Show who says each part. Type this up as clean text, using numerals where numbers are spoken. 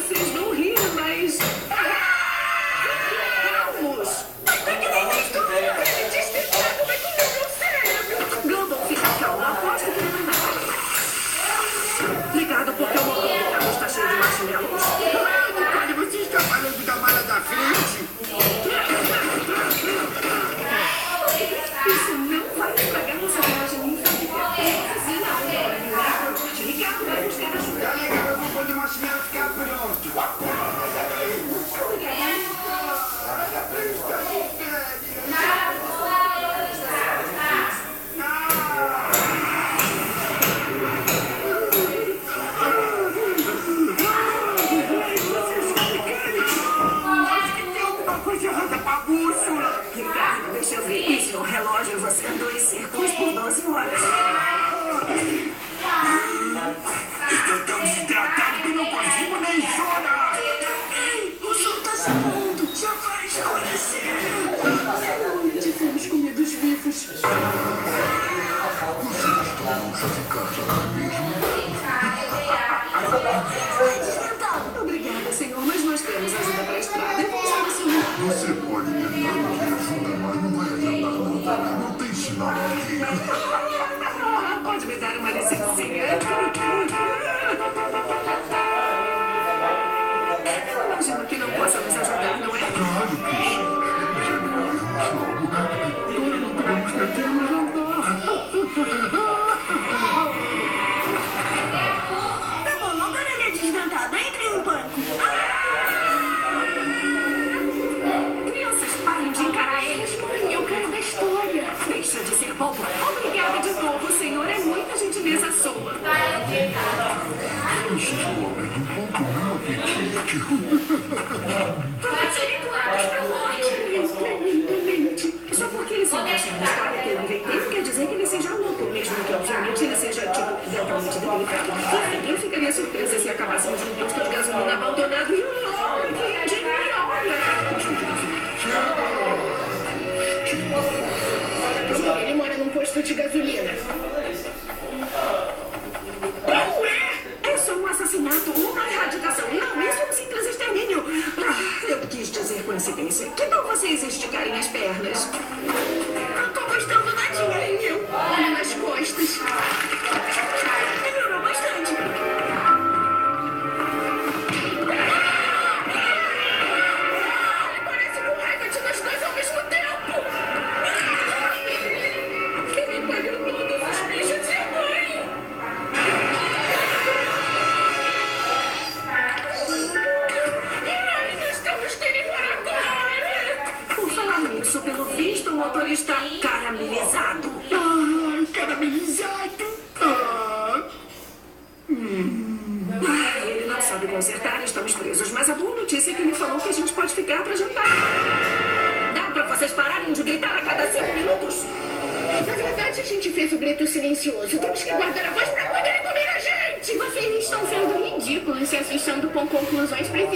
Speaker 1: vocês vão rir, mas... Vamos! Ele destentado vai comer meu cérebro! Gandalf, fica calmo. Aposto que não é nada. Ligado porque o motor do carro está cheio de marshmallows.
Speaker 2: Olha, você está falando da mala da frente?
Speaker 1: Isso não vai estragar nossa viagem em família. Assim não. Desligado, vamos ter ajuda.
Speaker 2: Tá legal, eu vou poder marshmallow ficar pronto.
Speaker 1: Ricardo, deixa eu ver. Isso é um relógio. Você andou em círculos por 12 horas.
Speaker 2: Estou tão desidratado que não consigo nem chorar.
Speaker 1: Ei, o sol tá se pondo. Já vai escurecer. Onde fomos comidos vivos?
Speaker 2: Vocês estão longe de casa, não é mesmo?
Speaker 1: Obrigada, senhor, mas nós temos ajuda para a estrada. Eu vou usar a sua.
Speaker 2: Você pode tentar pedir ajuda, mas não vai adiantar nada. Não tem sinal aqui.
Speaker 1: Pode me dar uma licencinha? Imagino que não possa nos ajudar, não é?
Speaker 2: Claro que sim. Mas é melhor irmos logo. Agora não podemos perder o jantar.
Speaker 1: Tá bom, agora ele é desvendado. Entre no banco. Crianças, parem de encarar eles. Mãe, eu quero da história. Deixa de ser bobo. Obrigada de novo, senhor. É muita gentileza sua.
Speaker 2: Esses homens não contam meu apetite.
Speaker 1: Vamos ser doados pra morte. Tremendamente. Só porque ele se encaixa na história que eu inventei, não quer dizer que ele seja louco, mesmo que, obviamente, ele seja, tipo, mentalmente debilitado. Ninguém ficaria surpresa se acabássemos num posto de gasolina abandonado e que genial, olha. Ele mora num posto de gasolina. Não é! É só um assassinato, uma erradicação. Não, isso é um simples extermínio. Eu quis dizer coincidência. Que tal vocês esticarem as pernas? Eu tô gostando da dinheiro. Olha nas costas. Melhorou bastante. Parece com raiva de nós dois ao mesmo tempo. Ele pagou todos os bichos de mãe. Nós temos que ir embora agora. Por falar nisso, pelo visto, o motor está caramelizado.
Speaker 2: Ai, caramelizado.
Speaker 1: Ele não sabe consertar, estamos presos. Mas a boa notícia é que ele falou que a gente pode ficar para jantar. Dá para vocês pararem de gritar a cada 5 minutos? Na verdade, a gente fez o grito silencioso. Temos que guardar a voz para poderem comer a gente. Vocês estão sendo ridículos se assustando com conclusões precisas.